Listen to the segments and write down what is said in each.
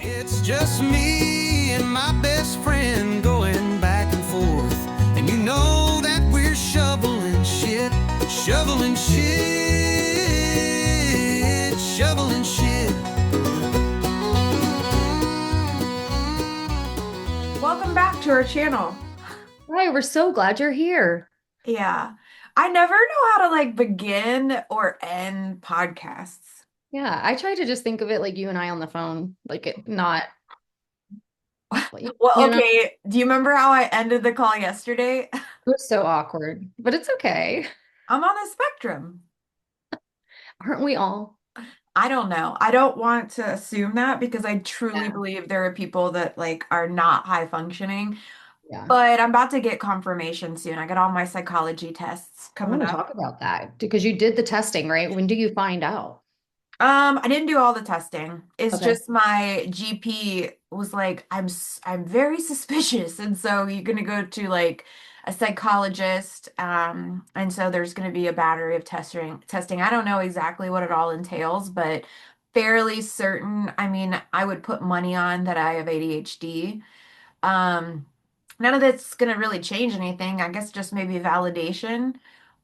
It's just me and my best friend going back and forth. And you know that we're shoveling shit, shoveling shit, shoveling shit. Welcome back to our channel. Right, we're so glad you're here. Yeah. I never know how to begin or end podcasts. Yeah, I try to just think of it like you and I on the phone, like it not, like, Well, you know, it okay. Do you remember how I ended the call yesterday? was so awkward, but it's okay. I'm on the spectrum. Aren't we all? I don't know. I don't want to assume that because I truly Yeah. believe there are people that are not high functioning, Yeah. but I'm about to get confirmation soon. I got all my psychology tests I coming want to up. talk about that because you did the testing, right? When do you find out? I didn't do all the testing. It's Okay. just my GP was like, I'm very suspicious, and so you're gonna go to a psychologist. And so there's gonna be a battery of testing. I don't know exactly what it all entails, but fairly certain. I mean, I would put money on that I have ADHD. Um, None of that's gonna really change anything. I guess just maybe validation.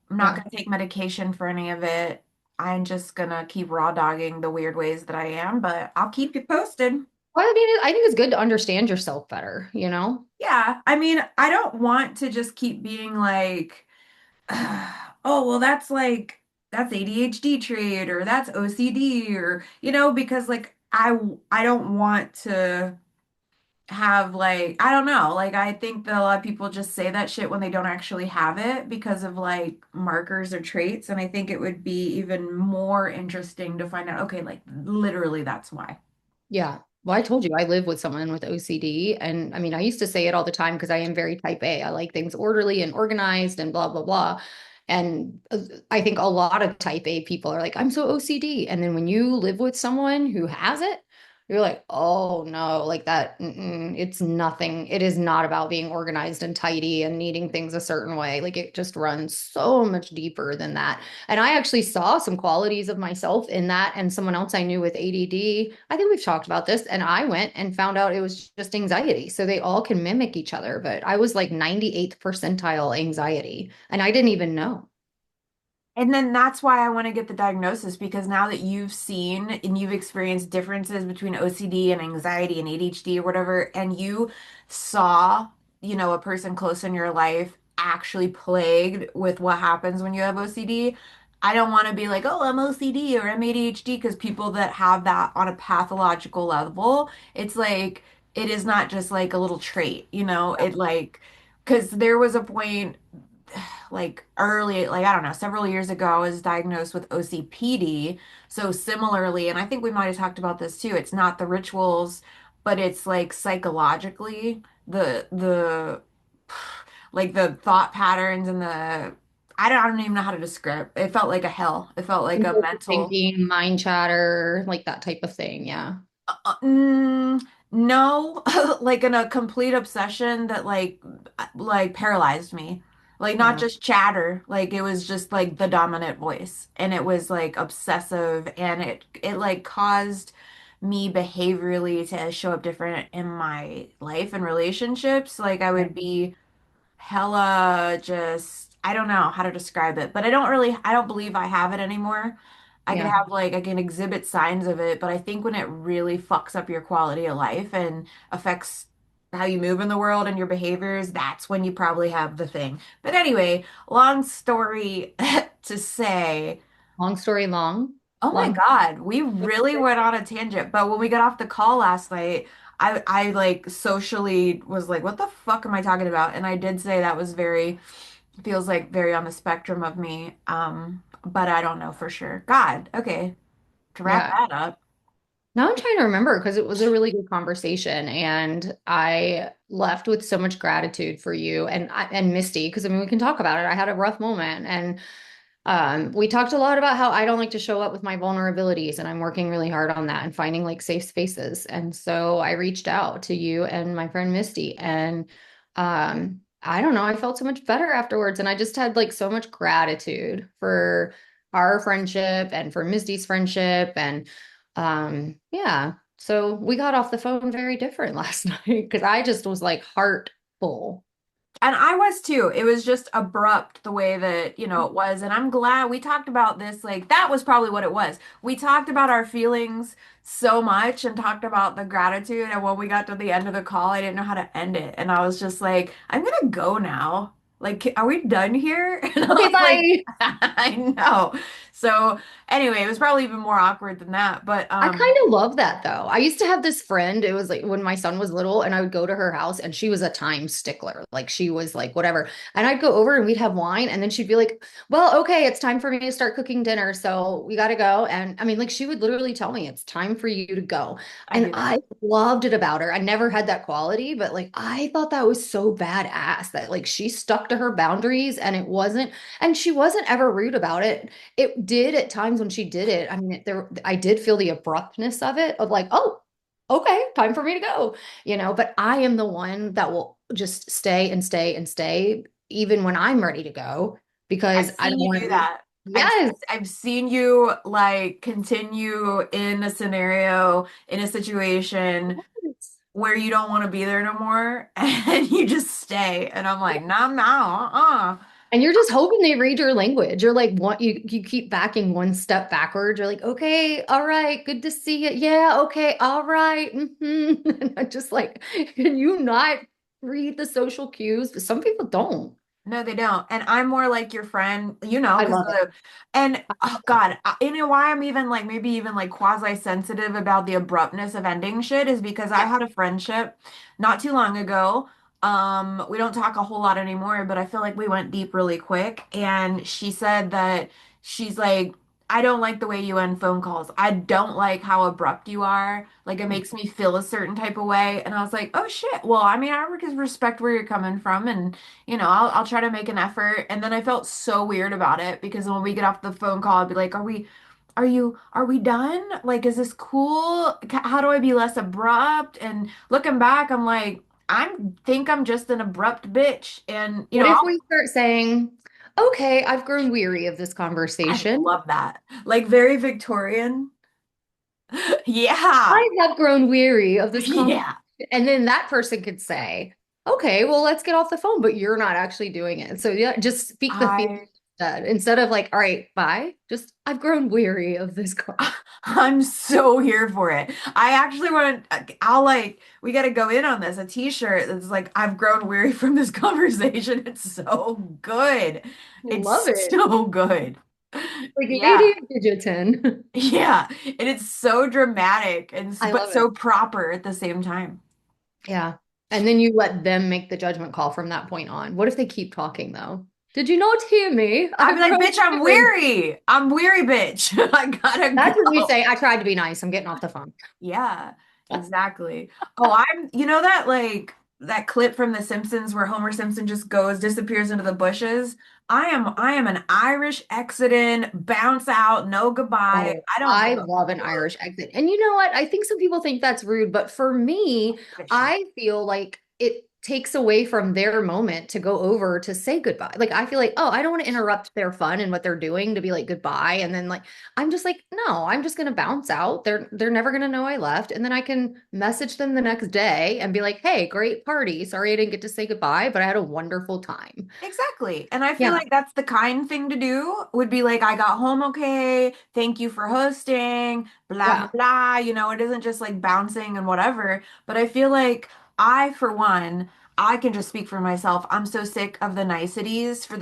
I'm not Yeah. going to take medication for any of it. I'm just going to keep raw dogging the weird ways that I am, but I'll keep you posted. Well, I mean, I think it's good to understand yourself better, you know? Yeah, I mean, I don't want to just keep being like, oh, well, that's ADHD trait or that's OCD or because I don't want to have I don't know, I think that a lot of people just say that shit when they don't actually have it because of markers or traits, and I think it would be even more interesting to find out, okay, literally that's why. Yeah. Well, I told you I live with someone with OCD. And I mean, I used to say it all the time because I am very type A. I like things orderly and organized and blah, blah, blah. And I think a lot of type A people are like, I'm so OCD. And then when you live with someone who has it, you're like, oh no, like that. It's nothing. It is not about being organized and tidy and needing things a certain way. Like it just runs so much deeper than that. And I actually saw some qualities of myself in that and someone else I knew with ADD. I think we've talked about this. And I went and found out it was just anxiety. So they all can mimic each other. But I was like 98th percentile anxiety. And I didn't even know. And then that's why I want to get the diagnosis, because now that you've seen and you've experienced differences between OCD and anxiety and ADHD or whatever, and you saw, a person close in your life actually plagued with what happens when you have OCD. I don't want to be like, oh, I'm OCD or I'm ADHD, because people that have that on a pathological level, it's like, it is not just like a little trait, because there was a point early, I don't know, several years ago, I was diagnosed with OCPD. So similarly, and I think we might have talked about this too, it's not the rituals, but it's psychologically the the thought patterns and I don't even know how to describe it. It felt like a hell. It felt like a mental. Thinking, mind chatter, like that type of thing. Yeah. Mm, no, like in a complete obsession that paralyzed me. Like not Yeah. just chatter, like it was just like the dominant voice, and it was obsessive, and it caused me behaviorally to show up different in my life and relationships. Like I would be hella just, I don't know how to describe it, but I don't believe I have it anymore. I could Yeah. have I can exhibit signs of it, but I think when it really fucks up your quality of life and affects how you move in the world and your behaviors, that's when you probably have the thing. But anyway, long story to say, Long story long. oh my Long. God, we really went on a tangent. But when we got off the call last night, I socially was like, what the fuck am I talking about? And I did say that was feels like very on the spectrum of me. But I don't know for sure. God, okay. To wrap Yeah. that up. Now I'm trying to remember because it was a really good conversation and I left with so much gratitude for you and Misty because I mean we can talk about it. I had a rough moment and we talked a lot about how I don't like to show up with my vulnerabilities and I'm working really hard on that and finding like safe spaces. And so I reached out to you and my friend Misty and I don't know, I felt so much better afterwards and I just had like so much gratitude for our friendship and for Misty's friendship and yeah. So we got off the phone very different last night because I just was like heart full. And I was too. It was just abrupt the way that, it was. And I'm glad we talked about this. Like, that was probably what it was. We talked about our feelings so much and talked about the gratitude. And when we got to the end of the call, I didn't know how to end it. And I was just like, I'm gonna go now. Like, are we done here? And I Okay, was like, bye. I know. So anyway, it was probably even more awkward than that. But I kind of love that though. I used to have this friend. It was like when my son was little, and I would go to her house, and she was a time stickler. Like she was like, whatever. And I'd go over and we'd have wine, and then she'd be like, well, okay, it's time for me to start cooking dinner. So we got to go. And I mean, like she would literally tell me, it's time for you to go. I And do that. I loved it about her. I never had that quality, but like I thought that was so badass that like she stuck to her boundaries and she wasn't ever rude about it. It did at times when she did it. I mean, I did feel the abruptness of it, of like, oh, okay, time for me to go, but I am the one that will just stay and stay and stay, even when I'm ready to go, I've because I don't seen you want do to. that. Yes. I've seen you like continue in a scenario, in a situation where you don't want to be there no more and you just stay. And I'm like, no, no, uh-uh. And you're just hoping they read your language. You're like, what you keep backing one step backwards. You're like, okay, all right, good to see you. Yeah, okay, all right. And I'm just like, can you not read the social cues? Some people don't. No, they don't. And I'm more like your friend, I because love it. and oh God, you know why I'm even like maybe even like quasi sensitive about the abruptness of ending shit is because I Yeah. had a friendship not too long ago. We don't talk a whole lot anymore, but I feel like we went deep really quick. And she said that she's like, I don't like the way you end phone calls. I don't like how abrupt you are. Like it makes me feel a certain type of way. And I was like, oh shit. Well, I mean, I respect where you're coming from and I'll try to make an effort. And then I felt so weird about it because when we get off the phone call, I'd be like, are we done? Like, is this cool? How do I be less abrupt? And looking back, I'm like, think I'm just an abrupt bitch. And, What if we start saying, okay, I've grown weary of this I conversation. love that. Like, very Victorian. Yeah. I have grown weary of this conversation. Yeah. And then that person could say, okay, well, let's get off the phone, but you're not actually doing it. So yeah, just speak the feeling I instead of like, all right, bye. Just I've grown weary of this call. I'm so here for it. I actually want I'll like, we got to go in on this. A t-shirt that's like, I've grown weary from this conversation. It's so good. Love It's it. so good. Like Yeah. Lady Bridgerton. Yeah. And it's so dramatic and I but love it. so proper at the same time. Yeah. And then you let them make the judgment call from that point on. What if they keep talking though? Did you not hear me? I'd be I've like, grown bitch, I'm weary. weary. I'm weary, bitch. I gotta That's what you go. say. I tried to be nice. I'm getting off the phone. Yeah, exactly. Oh, that like that clip from The Simpsons where Homer Simpson just disappears into the bushes. I am an Irish exit bounce out, no goodbye. Oh, I don't I give a love an fuck. Irish exit. And you know what? I think some people think that's rude, but for me, Give a shit. I feel like it takes away from their moment to go over to say goodbye. Like I feel like, oh, I don't want to interrupt their fun and what they're doing to be like goodbye. And then like I'm just like, no, I'm just gonna bounce out. They're never gonna know I left. And then I can message them the next day and be like, hey, great party. Sorry I didn't get to say goodbye, but I had a wonderful time. Exactly. And I feel Yeah. like that's the kind thing to do would be like, I got home okay. Thank you for hosting, blah, blah, Yeah. blah. It isn't just like bouncing and whatever. But I feel like for one, I can just speak for myself. I'm so sick of the niceties for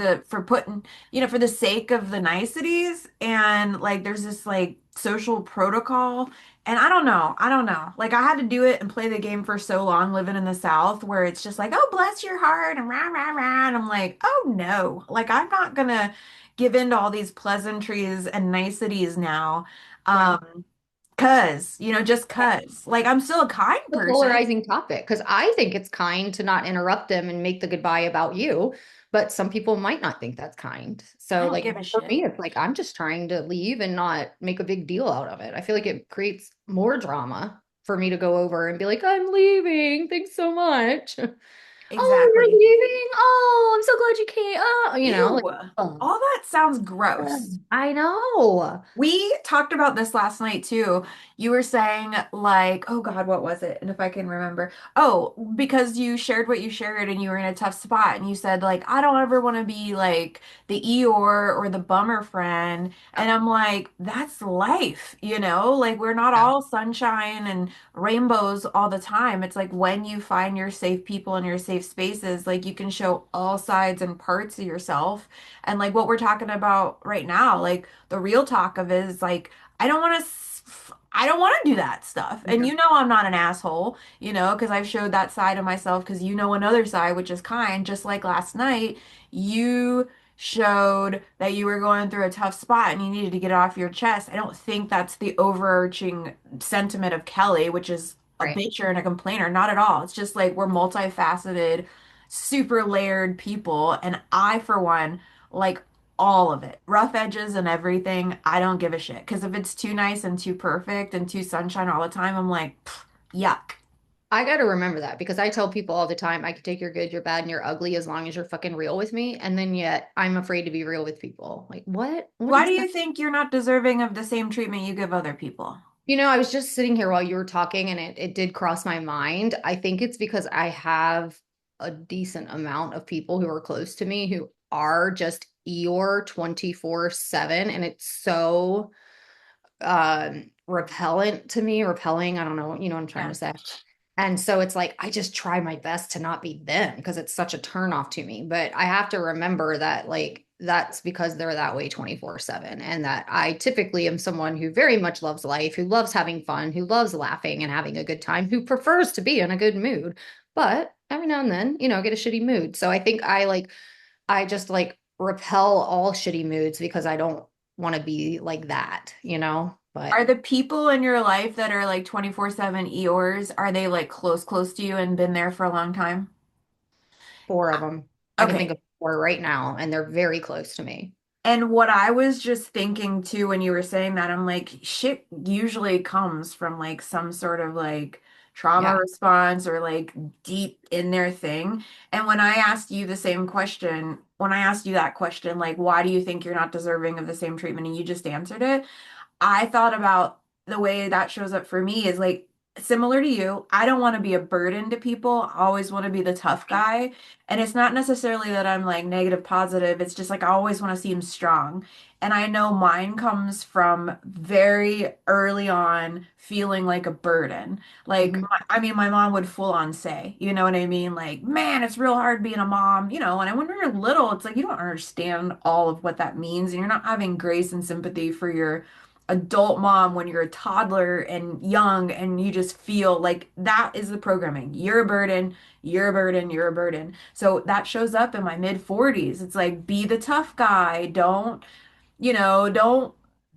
putting, for the sake of the niceties. And like, there's this like social protocol. And I don't know. I don't know. Like I had to do it and play the game for so long living in the South where it's just like, oh, bless your heart and rah, rah, rah. And I'm like, oh no. Like I'm not gonna give in to all these pleasantries and niceties now. Yeah. Just cause. Like I'm still a kind A person. polarizing topic because I think it's kind to not interrupt them and make the goodbye about you, but some people might not think that's kind. I So, don't like give a for shit. me, it's like I'm just trying to leave and not make a big deal out of it. I feel like it creates more drama for me to go over and be like, I'm leaving. Thanks so much. Oh, you're Exactly. leaving. Oh, I'm so glad you came. Oh, like, Ew. oh, All that sounds gross. I know. We talked about this last night too. You were saying like, oh God, what was it? And if I can remember. Oh, because you shared what you shared and you were in a tough spot and you said like, I don't ever want to be like the Eeyore or the bummer friend. And I'm like, that's life, you know? Like we're not Yeah. all sunshine and rainbows all the time. It's like when you find your safe people and your safe spaces, like you can show all sides and parts of yourself. And like what we're talking about right now, like the real talk of it is like I don't want to do that stuff. And Yeah. you know I'm not an asshole, you know, because I've showed that side of myself because you know another side which is kind, just like last night, you showed that you were going through a tough spot and you needed to get it off your chest. I don't think that's the overarching sentiment of Kelly, which is a Right. bitcher and a complainer. Not at all. It's just like we're multifaceted, super layered people. And I, for one, like all of it. Rough edges and everything. I don't give a shit. Because if it's too nice and too perfect and too sunshine all the time, I'm like, "Pff, yuck." I got to remember that because I tell people all the time, I can take your good, your bad, and your ugly as long as you're fucking real with me. And then yet I'm afraid to be real with people. Like, what? What Why do you exactly? think you're not deserving of the same treatment you give other people? I was just sitting here while you were talking and it did cross my mind. I think it's because I have a decent amount of people who are close to me who are just Eeyore 24/7. And it's so repellent to me, repelling. I don't know, what I'm trying Yeah. to say. And so it's like I just try my best to not be them because it's such a turn off to me. But I have to remember that like that's because they're that way 24/7. And that I typically am someone who very much loves life, who loves having fun, who loves laughing and having a good time, who prefers to be in a good mood. But every now and then, get a shitty mood. So I think I just like repel all shitty moods because I don't want to be like that. But Are the people in your life that are like 24/7 Eeyores, are they like close to you and been there for a long time? four of them, I can think Okay. of four right now, and they're very close to me. And what I was just thinking too when you were saying that, I'm like, shit usually comes from like some sort of like trauma Yeah. response or like deep in their thing. And when I asked you the same question, when I asked you that question, like, why do you think you're not deserving of the same treatment? And you just answered it. I thought about the way that shows up for me is like similar to you. I don't want to be a burden to people. I always want to be the tough guy. And it's not necessarily that I'm like negative positive. It's just like I always want to seem strong. And I know mine comes from very early on feeling like a burden. Like, Mhm. I mean, my mom would full on say, you know what I mean? Like, man, it's real hard being a mom, you know. And when you're little, it's like you don't understand all of what that means. And you're not having grace and sympathy for your adult mom when you're a toddler and young and you just feel like that is the programming. You're a burden, you're a burden, you're a burden. So that shows up in my mid 40s. It's like be the tough guy. Don't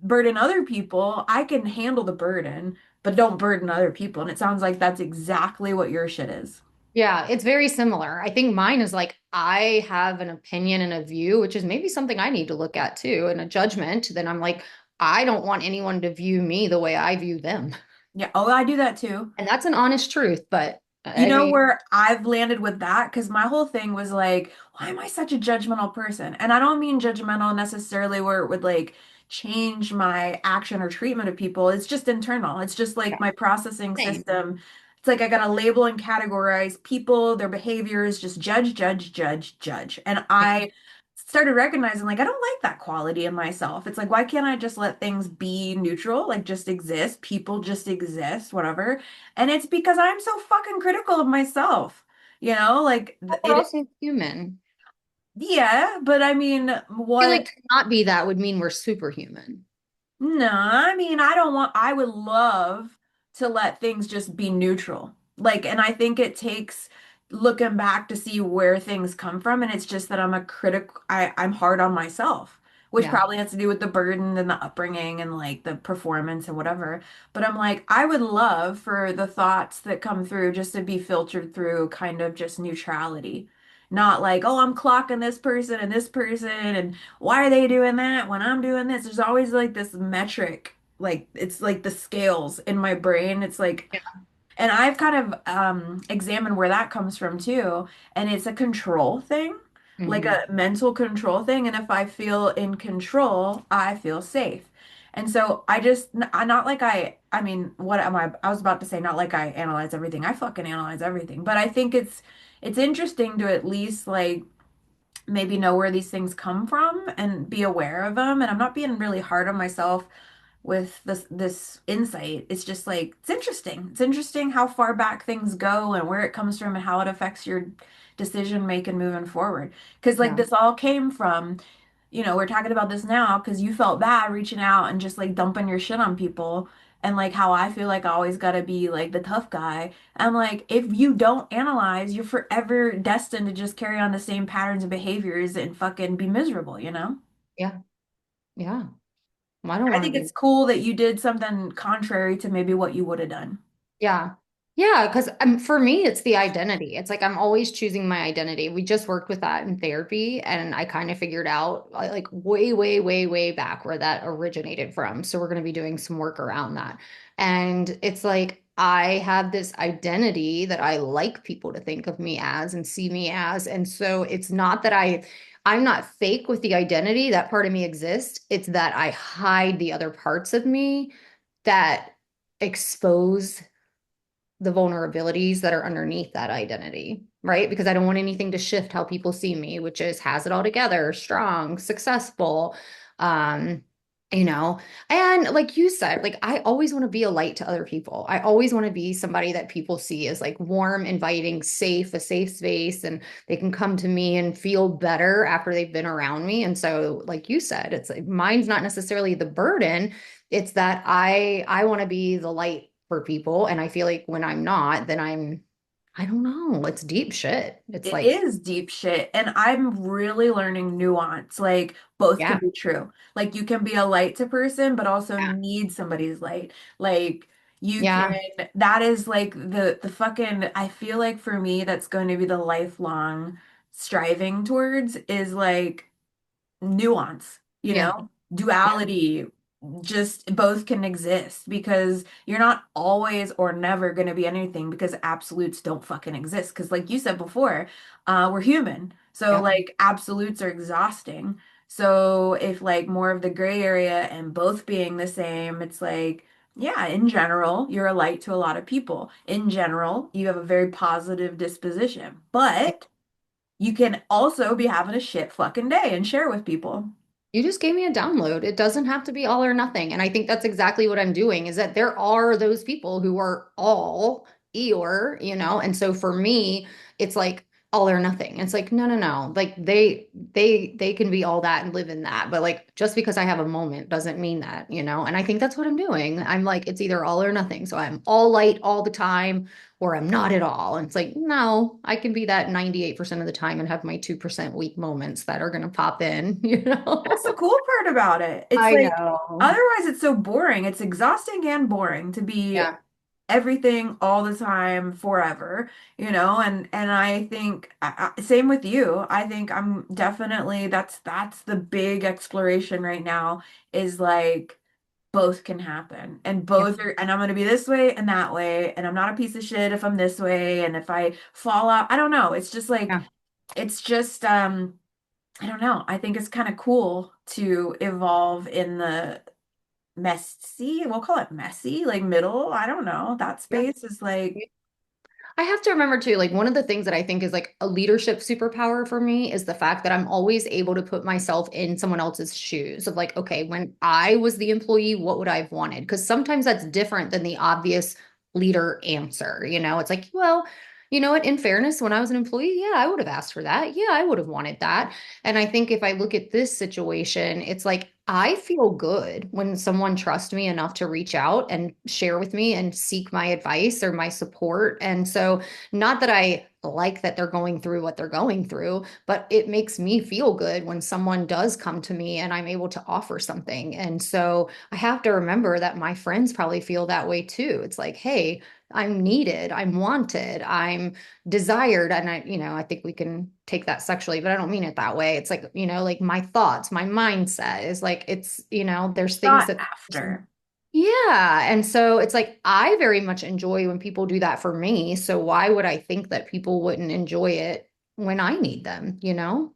burden other people. I can handle the burden, but don't burden other people. And it sounds like that's exactly what your shit is. Yeah, it's very similar. I think mine is like I have an opinion and a view, which is maybe something I need to look at too, and a judgment. Then I'm like, I don't want anyone to view me the way I view them. Yeah. Oh, I do that too. And that's an honest truth, but You I know mean, where I've landed with that? Because my whole thing was like, why am I such a judgmental person? And I don't mean judgmental necessarily where it would like change my action or treatment of people. It's just internal. It's just like yeah, my processing same. system. It's like I gotta label and categorize people, their behaviors, just judge, judge, judge, judge. And Same. I started recognizing like I don't like that quality in myself. It's like, why can't I just let things be neutral, like just exist, people just exist, whatever. And it's because I'm so fucking critical of myself. You know, like We're also human. yeah, but I mean, I feel what, like to not be that would mean we're superhuman. no, I mean, I don't want, I would love to let things just be neutral. Like, and I think it takes looking back to see where things come from. And it's just that I'm a critic, I'm hard on myself, which Yeah. probably has to do with the burden and the upbringing and like the performance and whatever. But I'm like, I would love for the thoughts that come through just to be filtered through kind of just neutrality. Not like, oh, I'm clocking this person and why are they doing that when I'm doing this? There's always like this metric, like it's like the scales in my brain. It's like, Yeah. And I've kind of examined where that comes from too. And it's a control thing, like Mhm. a mental control thing. And if I feel in control, I feel safe. And so not like I mean, what am I was about to say, not like I analyze everything. I fucking analyze everything. But I think it's interesting to at least like maybe know where these things come from and be aware of them. And I'm not being really hard on myself with this insight. It's just like it's interesting. It's interesting how far back things go and where it comes from and how it affects your decision making moving forward. Because like Yeah. this all came from, we're talking about this now because you felt bad reaching out and just like dumping your shit on people. And like how I feel like I always gotta be like the tough guy. I'm like, if you don't analyze, you're forever destined to just carry on the same patterns and behaviors and fucking be miserable, you know? Yeah. Yeah. Well, I don't I want to think be. it's cool that you did something contrary to maybe what you would have done. Yeah. Yeah, because for me, it's the identity. It's like I'm always choosing my identity. We just worked with that in therapy, and I kind of figured out like way, way, way, way back where that originated from. So we're going to be doing some work around that. And it's like I have this identity that I like people to think of me as and see me as. And so it's not that I'm not fake with the identity. That part of me exists. It's that I hide the other parts of me that expose the vulnerabilities that are underneath that identity, right? Because I don't want anything to shift how people see me, which is has it all together, strong, successful. Um, you know, and like you said, like I always want to be a light to other people. I always want to be somebody that people see as like warm, inviting, safe, a safe space, and they can come to me and feel better after they've been around me. And so, like you said, it's like mine's not necessarily the burden. It's that I want to be the light for people. And I feel like when I'm not, then I don't know, it's deep shit. It's It like, is deep shit. And I'm really learning nuance. Like both can yeah, be true. Like you can be a light to person, but also yeah, need somebody's light. Like you can, yeah, that is like the fucking, I feel like for me, that's going to be the lifelong striving towards is like nuance, yeah, yeah, duality, just both can exist because you're not always or never going to be anything because absolutes don't fucking exist. Because, like you said before, we're human. So, yeah, like, absolutes are exhausting. So, if like more of the gray area and both being the same, it's like, yeah, in general, you're a light to a lot of people. In general, you have a very positive disposition, yeah. but you can also be having a shit fucking day and share with people. You just gave me a download. It doesn't have to be all or nothing. And I think that's exactly what I'm doing is that there are those people who are all Eeyore, and so for me, it's like all or nothing. It's like, no, no, no. Like they can be all that and live in that. But like just because I have a moment doesn't mean that. And I think that's what I'm doing. I'm like, it's either all or nothing. So I'm all light all the time or I'm not at all. And it's like, no, I can be that 98% of the time and have my 2% weak moments that are going to pop in, That's the cool part about it. It's I like, know. otherwise, it's so boring. It's exhausting and boring to be Yeah. everything all the time forever, and I think same with you. I think I'm definitely that's the big exploration right now is like both can happen and Yeah. both are and I'm going to be this way and that way and I'm not a piece of shit if I'm this way and if I fall out, I don't know. It's just like Yeah. it's just I don't know. I think it's kind of cool to evolve in the messy, we'll call it messy, like middle. I don't know. That Yeah. space is like, I have to remember too, like one of the things that I think is like a leadership superpower for me is the fact that I'm always able to put myself in someone else's shoes of like, okay, when I was the employee, what would I have wanted? Because sometimes that's different than the obvious leader answer. It's like, well, you know what? In fairness, when I was an employee, yeah, I would have asked for that. Yeah, I would have wanted that. And I think if I look at this situation, it's like I feel good when someone trusts me enough to reach out and share with me and seek my advice or my support. And so, not that I like that they're going through what they're going through, but it makes me feel good when someone does come to me and I'm able to offer something. And so, I have to remember that my friends probably feel that way too. It's like, hey, I'm needed, I'm wanted, I'm desired. And I think we can take that sexually, but I don't mean it that way. It's like, like my thoughts, my mindset is like, there's things not that, after. Yeah. And so it's like, I very much enjoy when people do that for me. So why would I think that people wouldn't enjoy it when I need them, you know?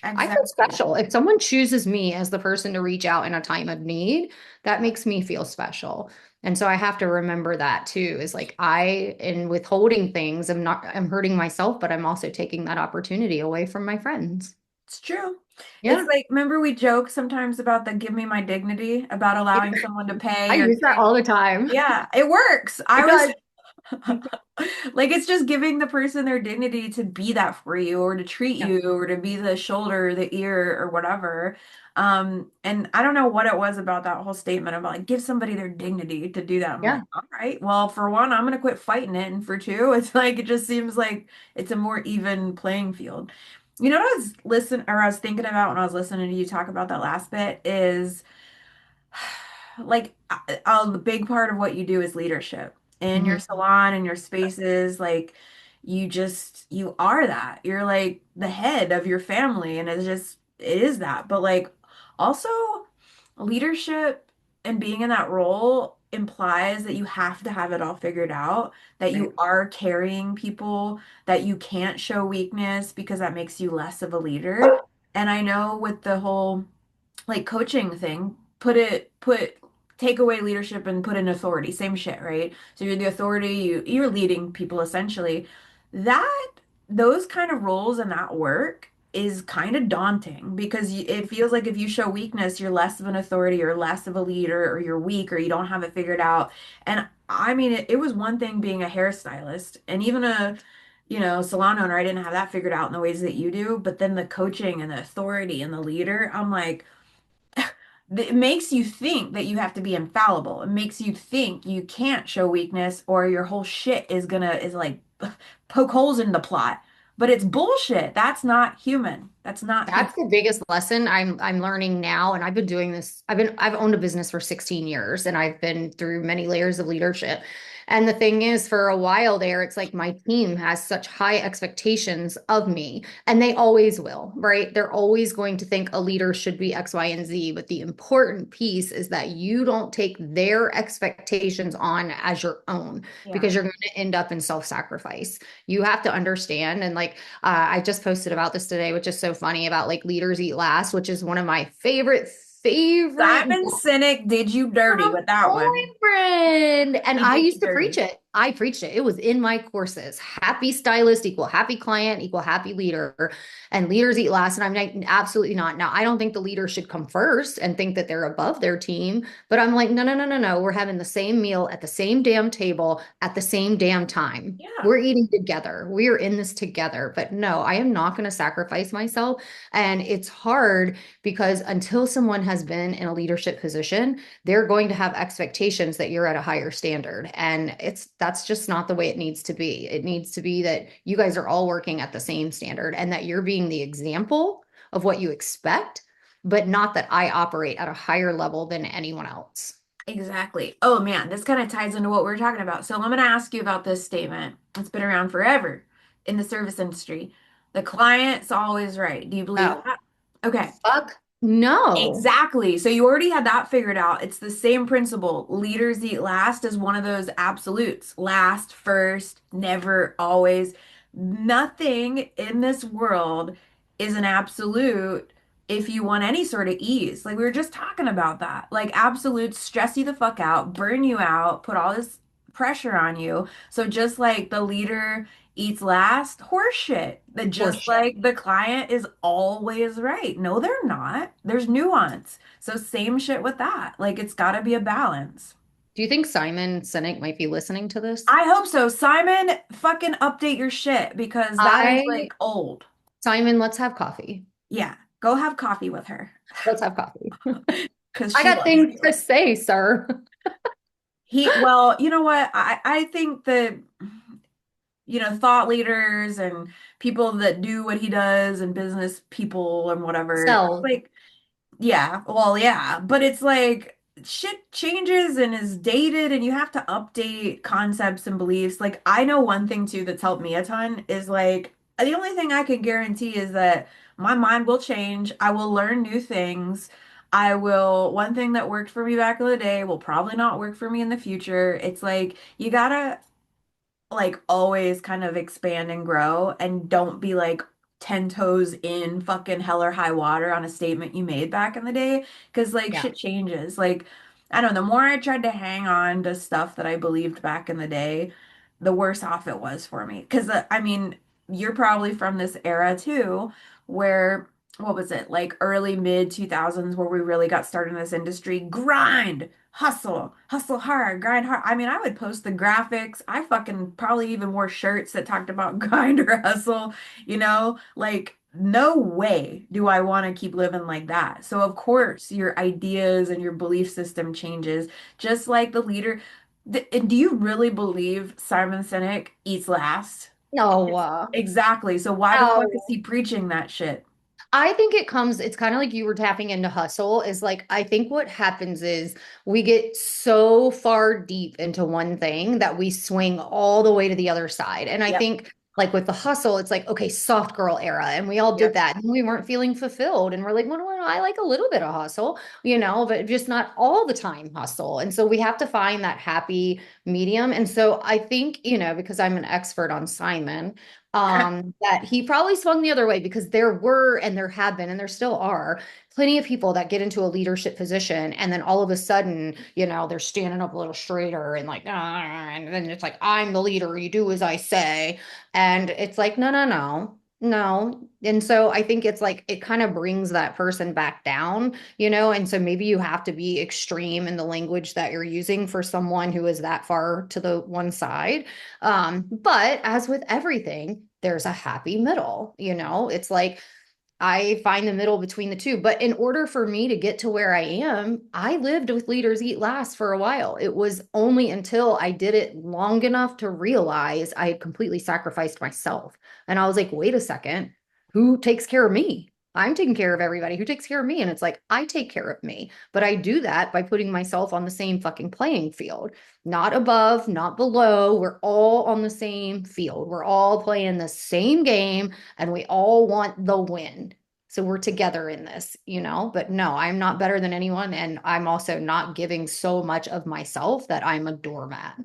I feel Exactly. special. If someone chooses me as the person to reach out in a time of need, that makes me feel special. And so I have to remember that too, is like in withholding things, I'm hurting myself, but I'm also taking that opportunity away from my friends. It's true. It's Yeah. like, remember we joke sometimes about the give me my dignity, about allowing someone to I pay or use that treat. all the time. Yeah, it works. I It was does. like, it's just giving the person their dignity to be that for you or to treat Yeah. you or to be the shoulder, the ear, or whatever. And I don't know what it was about that whole statement about like give somebody their dignity to do that. I'm Yeah. like, all right, well, for one, I'm gonna quit fighting it, and for two, it's like it just seems like it's a more even playing field. You know what I was thinking about when I was listening to you talk about that last bit is like the big part of what you do is leadership in your Mhm. salon and your spaces. Like you are that. You're like the head of your family, and it is that. But like also leadership and being in that role implies that you have to have it all figured out, that Right. you are carrying people, that you can't show weakness because that makes you less of a leader. And I know with the whole like coaching thing, put take away leadership and put in authority. Same shit, right? So you're the authority, you're leading people essentially. That those kind of roles and that work is kind of daunting because it feels like if you show weakness, you're less of an authority or less of a leader or you're weak or you don't have it figured out. And I mean, it was one thing being a hairstylist and even salon owner, I didn't have that figured out in the ways that you do. But then the coaching and the authority and the leader, I'm like, it makes you think that you have to be infallible. It makes you think you can't show weakness or your whole shit is like poke holes in the plot. But it's bullshit. That's not human. That's not human. That's the biggest lesson I'm learning now. And I've been doing this. I've owned a business for 16 years and I've been through many layers of leadership. And the thing is, for a while there, it's like my team has such high expectations of me, and they always will, right? They're always going to think a leader should be X, Y, and Z. But the important piece is that you don't take their expectations on as your own Yeah. because you're going to end up in self-sacrifice. You have to understand. And like, I just posted about this today, which is so funny about like leaders eat last, which is one of my favorite Simon Sinek did you dirty my with that one. boyfriend. And He I did used you to preach dirty. it. I preached it. It was in my courses. Happy stylist equal happy client equal happy leader. And leaders eat last. And I'm like, absolutely not. Now, I don't think the leader should come first and think that they're above their team. But I'm like, no, no, no, no, no. We're having the same meal at the same damn table at the same damn time. Yeah. We're eating together. We are in this together. But no, I am not going to sacrifice myself. And it's hard because until someone has been in a leadership position, they're going to have expectations that you're at a higher standard. And that's just not the way it needs to be. It needs to be that you guys are all working at the same standard and that you're being the example of what you expect, but not that I operate at a higher level than anyone else. Exactly. Oh man, this kind of ties into what we are talking about. So I'm going to ask you about this statement. It's been around forever in the service industry. The client's always right. Do you believe Oh, that? Okay. fuck no. Exactly. So you already had that figured out. It's the same principle. Leaders eat last is one of those absolutes. Last, first, never, always. Nothing in this world is an absolute if you want any sort of ease. Like we were just talking about that. Like absolutes stress you the fuck out, burn you out, put all this pressure on you. So just like the leader eats last, horseshit. That just Horseshit. like the client is always right. No, they're not. There's nuance. So same shit with that. Like it's got to be a balance. Do you think Simon Sinek might be listening to this? I hope so. Simon, fucking update your shit because that is I, like old. Simon, let's have coffee. Yeah, go have coffee with her Let's have coffee. because I she got loves things you. to say, sir. Well, you know what? I think that thought leaders and people that do what he does and business people and whatever, it's So, like, yeah, well, yeah, but it's like shit changes and is dated and you have to update concepts and beliefs. Like, I know one thing too that's helped me a ton is like the only thing I can guarantee is that my mind will change. I will learn new things. I will, one thing that worked for me back in the day will probably not work for me in the future. It's like you gotta like always kind of expand and grow and don't be like 10 toes in fucking hell or high water on a statement you made back in the day because like Yeah. shit changes. Like I don't know, the more I tried to hang on to stuff that I believed back in the day, the worse off it was for me. Because I mean, you're probably from this era too, where what was it, like early mid 2000s where we really got started in this industry? Grind, hustle, hustle hard, grind hard. I mean, I would post the graphics. I fucking probably even wore shirts that talked about grind or hustle, like no way do I want to keep living like that. So of course, your ideas and your belief system changes, just like the leader. And do you really believe Simon Sinek eats last? No, Exactly. So why the fuck is no. he preaching that shit? I think it's kind of like you were tapping into hustle is like, I think what happens is we get so far deep into one thing that we swing all the way to the other side. And I Yep. think like with the hustle, it's like, okay, soft girl era. And we all did Yep. that. And we weren't feeling fulfilled. And we're like, well, I like a little bit of hustle, but just not all the time hustle. And so we have to find that happy medium. And so I think, because I'm an expert on Simon, that he probably swung the other way because there were and there have been and there still are plenty of people that get into a leadership position and then all of a sudden they're standing up a little straighter and like and then it's like I'm the leader, you do as I say, and it's like no. And so I think it's like it kind of brings that person back down, and so maybe you have to be extreme in the language that you're using for someone who is that far to the one side. But as with everything, there's a happy middle, it's like I find the middle between the two. But in order for me to get to where I am, I lived with Leaders Eat Last for a while. It was only until I did it long enough to realize I had completely sacrificed myself. And I was like, wait a second, who takes care of me? I'm taking care of everybody. Who takes care of me? And it's like, I take care of me. But I do that by putting myself on the same fucking playing field, not above, not below. We're all on the same field. We're all playing the same game and we all want the win. So we're together in this, but no, I'm not better than anyone. And I'm also not giving so much of myself that I'm a doormat.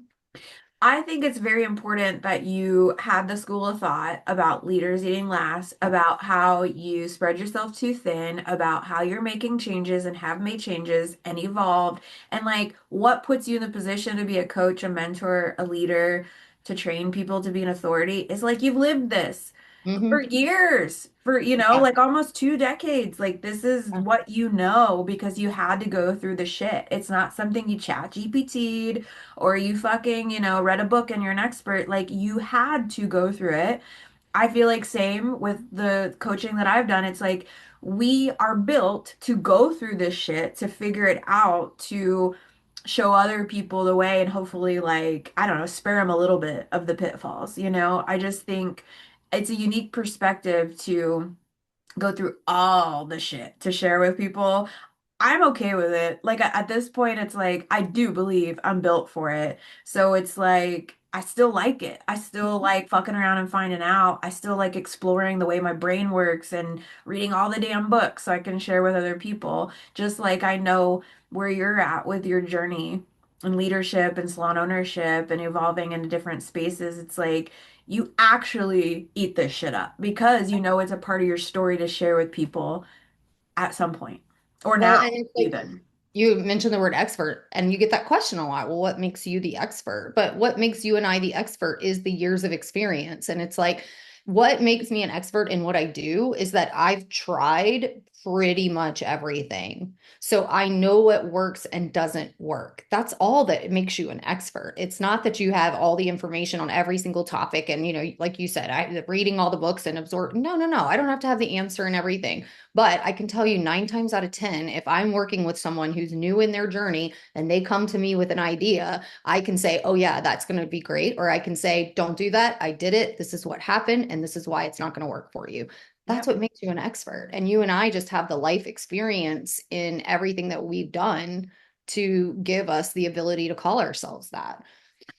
I think it's very important that you had the school of thought about leaders eating last, about how you spread yourself too thin, about how you're making changes and have made changes and evolved, and like what puts you in the position to be a coach, a mentor, a leader, to train people to be an authority is like you've lived this for Hmm. years, for, Yeah. like almost 2 decades. Like this is Yeah. what you know because you had to go through the shit. It's not something you chat GPT'd or you fucking, read a book and you're an expert. Like you had to go through it. I feel like same with the coaching that I've done. It's like we are built to go through this shit, to figure it out, to show other people the way and hopefully like, I don't know, spare them a little bit of the pitfalls, I just think it's a unique perspective to go through all the shit to share with people. I'm okay with it. Like at this point, it's like I do believe I'm built for it. So it's like I still like it. I still like fucking around and finding out. I still like exploring the way my brain works and reading all the damn books so I can share with other people. Just like I know where you're at with your journey and leadership and salon ownership and evolving into different spaces. It's like you actually eat this shit up because you know it's a part of your story to share with people at some point or Well, now and it's like even. you mentioned the word expert, and you get that question a lot. Well, what makes you the expert? But what makes you and I the expert is the years of experience. And it's like, what makes me an expert in what I do is that I've tried pretty much everything. So I know what works and doesn't work. That's all that makes you an expert. It's not that you have all the information on every single topic. And, like you said, I reading all the books and absorb. No, no, no. I don't have to have the answer and everything. But I can tell you 9 times out of 10, if I'm working with someone who's new in their journey and they come to me with an idea, I can say, oh, yeah, that's going to be great. Or I can say, don't do that. I did it. This is what happened. And this is why it's not going to work for you. That's Yep. what makes you an expert. And you and I just have the life experience in everything that we've done to give us the ability to call ourselves that.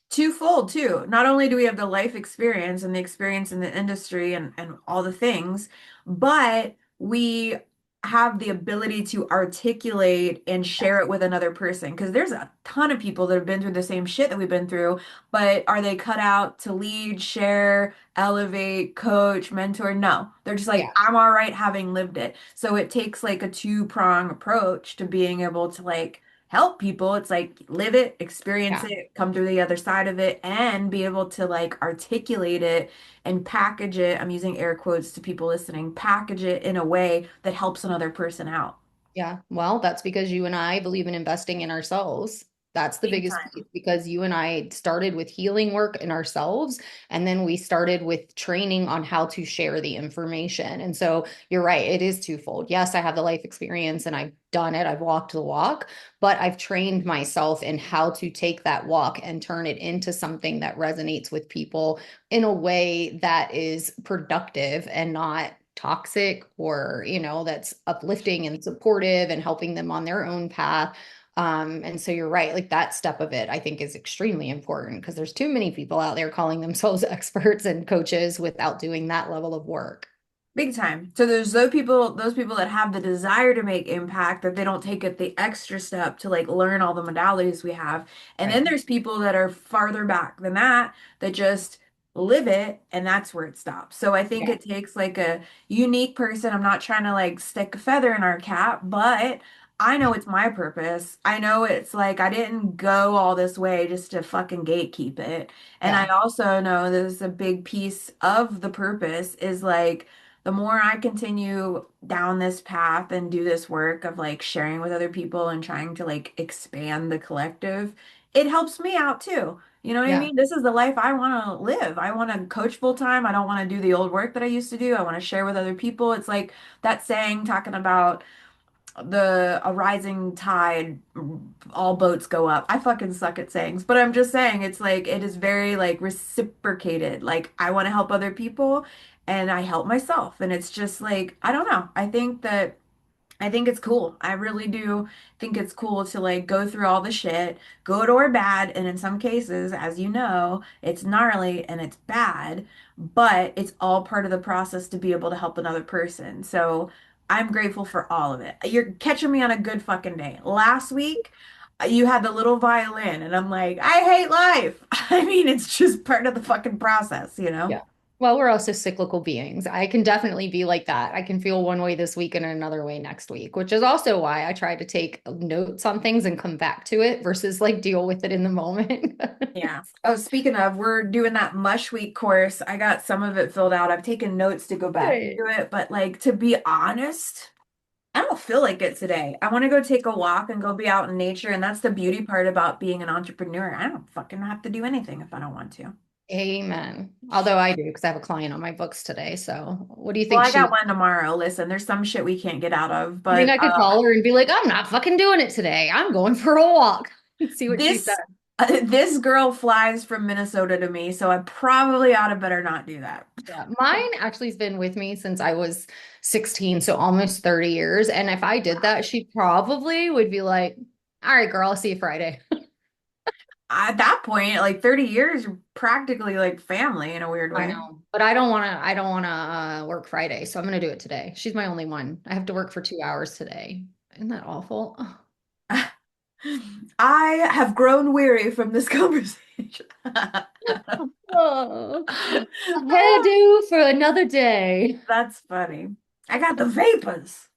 Twofold too. Not only do we have the life experience and the experience in the industry and all the things, but we have the ability to articulate and share it with another person. Because there's a ton of people that have been through the same shit that we've been through, but are they cut out to lead, share, elevate, coach, mentor? No. They're just like, Yeah. I'm all right having lived it. So it takes like a two-prong approach to being able to like help people. It's like live it, experience Yeah. it, come through the other side of it, and be able to like articulate it and package it. I'm using air quotes to people listening, package it in a way that helps another person out. Yeah. Well, that's because you and I believe in investing in ourselves. That's the Big biggest time. piece because you and I started with healing work in ourselves, and then we started with training on how to share the information. And so you're right, it is twofold. Yes, I have the life experience and I've done it, I've walked the walk, but I've trained myself in how to take that walk and turn it into something that resonates with people in a way that is productive and not toxic, or that's uplifting and supportive and helping them on their own path. And so you're right, like that step of it I think is extremely important because there's too many people out there calling themselves experts and coaches without doing that level of work. Big time. So there's those people that have the desire to make impact, that they don't take it the extra step to like learn all the modalities we have. And then Right. there's people that are farther back than that, that just live it and that's where it stops. So I think Yeah. it takes like a unique person. I'm not trying to like stick a feather in our cap, but I know it's my purpose. I know it's like I didn't go all this way just to fucking gatekeep it. And I Yeah. also know there's a big piece of the purpose is like the more I continue down this path and do this work of like sharing with other people and trying to like expand the collective, it helps me out too. You know what I Yeah. mean? This is the life I want to live. I want to coach full time. I don't want to do the old work that I used to do. I want to share with other people. It's like that saying talking about the a rising tide, all boats go up. I fucking suck at sayings, but I'm just saying it's like it is very like reciprocated. Like I want to help other people and I help myself. And it's just like, I don't know. I think it's cool. I really do think it's cool to like go through all the shit, good or bad. And in some cases, as you know, it's gnarly and it's bad, but it's all part of the process to be able to help another person. So I'm grateful for all of it. You're catching me on a good fucking day. Last week, you had the little violin, and I'm like, I hate life. I mean, it's just part of the fucking process, you know? Yeah. Well, we're also cyclical beings. I can definitely be like that. I can feel one way this week and another way next week, which is also why I try to take notes on things and come back to it versus like deal with it in the moment. Yeah. Oh, speaking of, we're doing that Mush Week course. I got some of it filled out. I've taken notes to go back and Right. do it, but like to be honest, I don't feel like it today. I want to go take a walk and go be out in nature, and that's the beauty part about being an entrepreneur. I don't fucking have to do anything if I don't want to. Amen. Although I do because I have a client on my books today. So what do you Well, think I she got would? one tomorrow. Listen, there's some shit we can't get out of, You think but I could call her and be like, I'm not fucking doing it today. I'm going for a walk. See what she said. this this girl flies from Minnesota to me, so I probably ought to better not do that. Yeah, mine actually has been with me since I was 16, so almost 30 years. And if I did that, she probably would be like, all right, girl, I'll see you Friday. At that point, like 30 years, you're practically like family in a weird I way. know, but I don't want to work Friday, so I'm going to do it today. She's my only one. I have to work for 2 hours today. Isn't that awful? I have grown weary from this conversation. Oh, a hairdo for another day. That's funny. I got the vapors.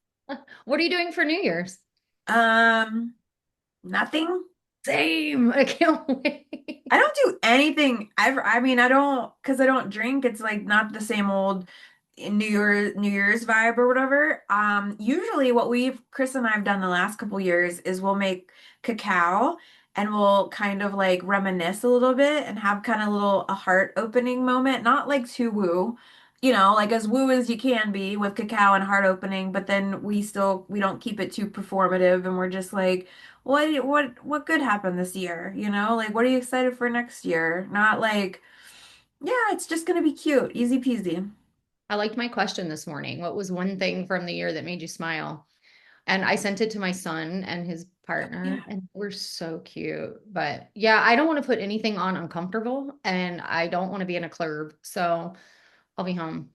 What are you doing for New Year's? Um, Nothing. Same. I can't wait. I don't do anything ever. I mean, I don't because I don't drink. It's like not the same old New Year's vibe or whatever. Usually what Chris and I have done the last couple years is we'll make cacao and we'll kind of like reminisce a little bit and have kind of little a heart opening moment, not like too woo, like as woo as you can be with cacao and heart opening, but then we don't keep it too performative and we're just like what good happened this year? Like what are you excited for next year? Not like, yeah, it's just gonna be cute, easy peasy. I liked my question this morning. What was one thing from the year that made you smile? And I sent it to my son and his partner, Yeah. and we're so cute. But yeah, I don't want to put anything on uncomfortable, and I don't want to be in a club. So I'll be home.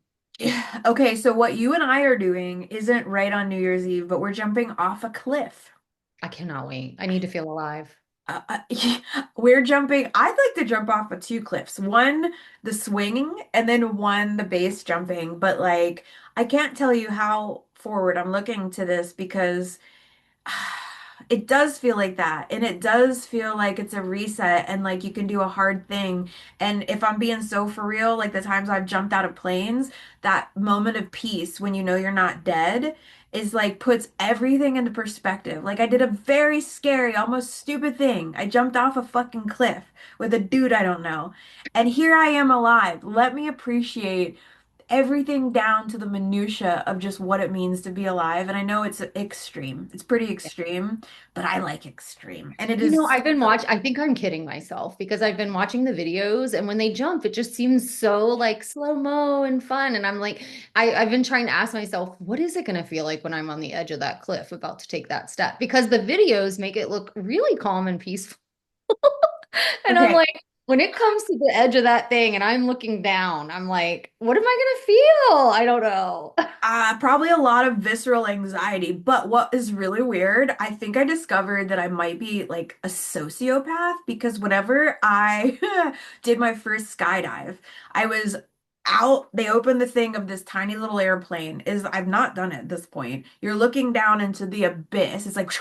Okay, so what you and I are doing isn't right on New Year's Eve, but we're jumping off a cliff. I cannot wait. I need to feel alive. We're jumping. I'd like to jump off of two cliffs. One, the swinging, and then one, the base jumping. But like, I can't tell you how forward I'm looking to this because it does feel like that. And it does feel like it's a reset and like you can do a hard thing. And if I'm being so for real, like the times I've jumped out of planes, that moment of peace when you know you're not dead is like puts everything into perspective. Like I did a very scary, almost stupid thing. I jumped off a fucking cliff with a dude I don't know. And here I am alive. Let me appreciate everything down to the minutia of just what it means to be alive. And I know it's extreme. It's pretty extreme, but I like extreme. And it You know, is I've been watching, I think I'm kidding myself because I've been watching the videos and when they jump, it just seems so like slow-mo and fun. And I'm like, I've been trying to ask myself, what is it going to feel like when I'm on the edge of that cliff about to take that step? Because the videos make it look really calm and peaceful. And I'm okay. like, when it comes to the edge of that thing and I'm looking down, I'm like, what am I gonna feel? I don't know. Probably a lot of visceral anxiety, but what is really weird, I think I discovered that I might be like a sociopath because whenever I did my first skydive, I was out, they opened the thing of this tiny little airplane. Is I've not done it at this point. You're looking down into the abyss. It's like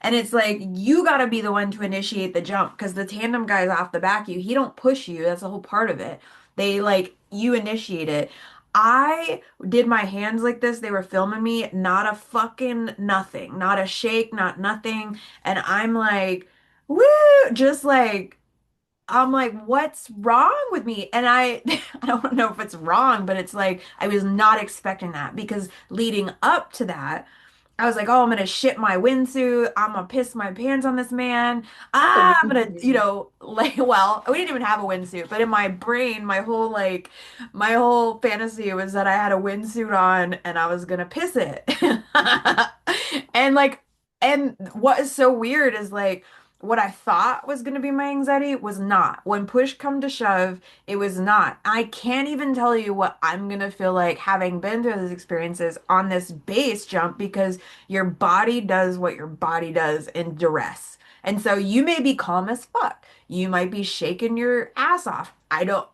and it's like you got to be the one to initiate the jump because the tandem guy's off the back of you. He don't push you. That's the whole part of it. They like you initiate it. I did my hands like this. They were filming me, not a fucking nothing, not a shake, not nothing. And I'm like, woo, just like, I'm like, what's wrong with me? And I, I don't know if it's wrong, but it's like, I was not expecting that because leading up to that, I was like, oh, I'm gonna shit my windsuit. I'm gonna piss my pants on this man. The I'm gonna, windsuit. lay, well, we didn't even have a windsuit, but in my brain, my whole fantasy was that I had a windsuit on and I was gonna piss it. And like, and what is so weird is like, what I thought was gonna be my anxiety was not. When push come to shove, it was not. I can't even tell you what I'm gonna feel like having been through those experiences on this base jump because your body does what your body does in duress. And so you may be calm as fuck. You might be shaking your ass off.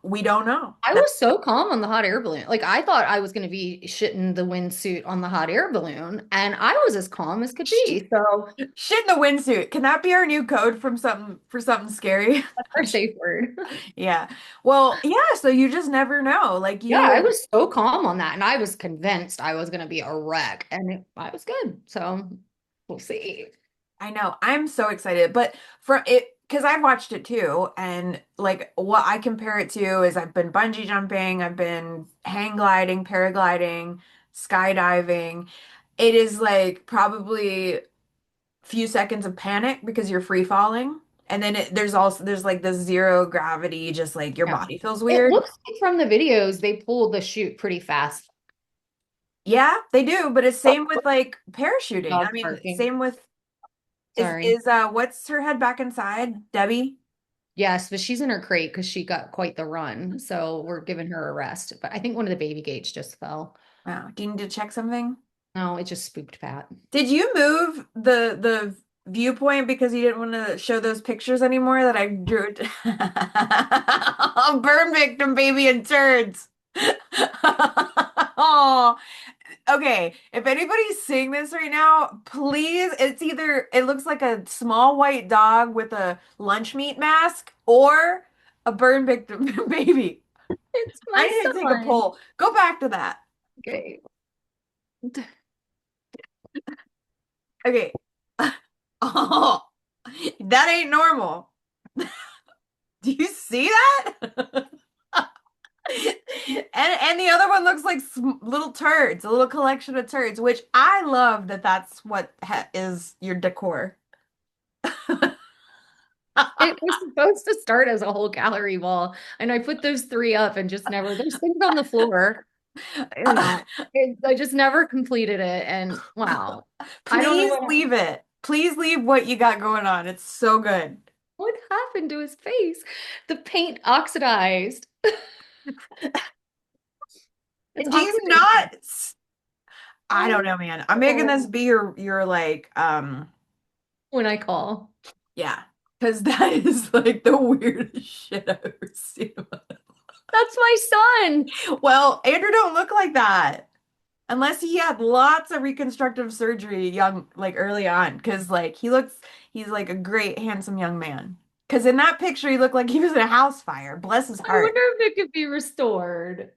We don't know. I was so calm on the hot air balloon. Like I thought I was going to be shitting the windsuit on the hot air balloon, and I was as calm as could Shit, be. So shit in the windsuit. Can that be our new code from something for something scary? that's our safe word. Yeah. Well, yeah, so you just never know. Like Yeah, I you was so calm on that, and I was convinced I was going to be a wreck, and I was good. So we'll see. I know. I'm so excited. But for it, because I've watched it too, and like what I compare it to is I've been bungee jumping, I've been hang gliding, paragliding, skydiving. It is like probably few seconds of panic because you're free falling. And then there's like the zero gravity, just like your Yeah. body feels It weird. looks like from the videos they pulled the chute pretty fast. Yeah, they do, but it's same with like parachuting. I Dog's mean, barking. same with Sorry. is what's her head back inside? Debbie? Yes, but she's in her crate because she got quite the run. So we're giving her a rest. But I think one of the baby gates just fell. Wow. Do you need to check something? No, it just spooked Pat. Did you move the viewpoint because you didn't want to show those pictures anymore that I drew? A burn victim, baby, and turds. Oh, okay. If anybody's seeing this right now, please, it's either it looks like a small white dog with a lunch meat mask or a burn victim baby. It's I my need to take a son. poll. Go back to that. Okay. Okay. Oh, that ain't normal. Do you see that? And the other one looks like little turds, a little collection of turds, which I love that that's what is your decor. It was supposed to start as a whole gallery wall, and I put those three up and just never, there's things on the floor, I just never completed it. And wow, I don't know Please what leave it. Please leave what you got going on. It's so good. what happened to his face. The paint oxidized. It's It's Do you oxidation. not? I don't know, man. I'm making this be your like When I call. yeah, because that is like the weirdest shit I've ever seen. That's my son. Well, Andrew don't look like that. Unless he had lots of reconstructive surgery young, like early on, because like he's like a great, handsome young man. Because in that picture, he looked like he was in a house fire. Bless his I heart. wonder if it could be restored.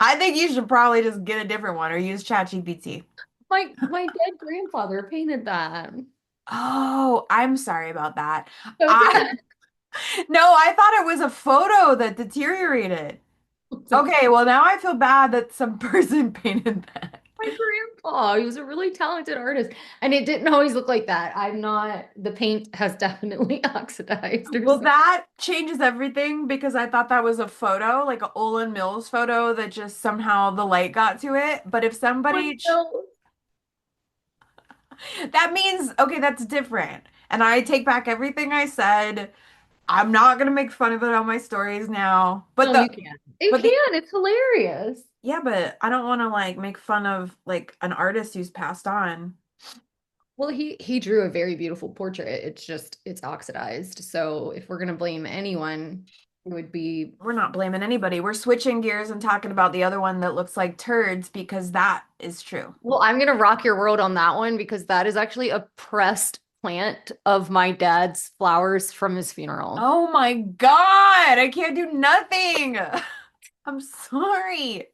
I think you should probably just get a different one or use ChatGPT. My dead grandfather painted that. Oh, I'm sorry about that. So I no, I thought it was a photo that deteriorated. Okay, well now I feel bad that some person painted that. my grandpa, he was a really talented artist, and it didn't always look like that. The paint has definitely oxidized or Well, something. that changes everything because I thought that was a photo, like a Olin Mills photo that just somehow the light got to it. But if somebody, that means, okay, that's different. And I take back everything I said. I'm not gonna make fun of it on my stories now. But No, you can. You but the, can. It's hilarious. yeah, but I don't want to like make fun of like an artist who's passed on. Well, he drew a very beautiful portrait. It's oxidized. So if we're gonna blame anyone, it would be. We're not blaming anybody. We're switching gears and talking about the other one that looks like turds because that is true. Well, I'm gonna rock your world on that one because that is actually a pressed plant of my dad's flowers from his funeral. Oh my God, I can't do nothing. I'm sorry.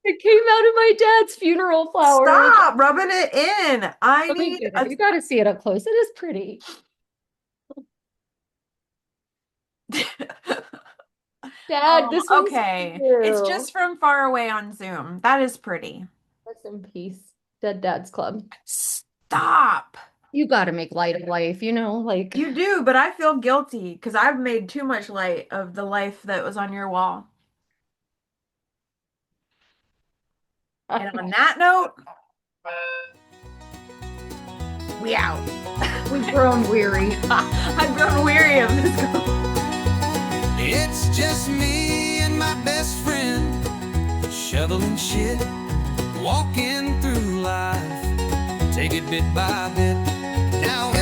It came out of my dad's funeral flowers. Stop rubbing it in. I Let me need get it. You got to see it up close. It is pretty. Dad, this one's okay. for It's you. just from far away on Zoom. That is pretty. Rest in peace, Dead Dad's Club. Stop. You got to make light of life, like You do, but I feel guilty because I've made too much light of the life that was on your wall. And on that note, we out. we've grown weary. I've grown weary of this. It's just me and my best friend, shoveling shit, walking through life, take it bit by bit. Now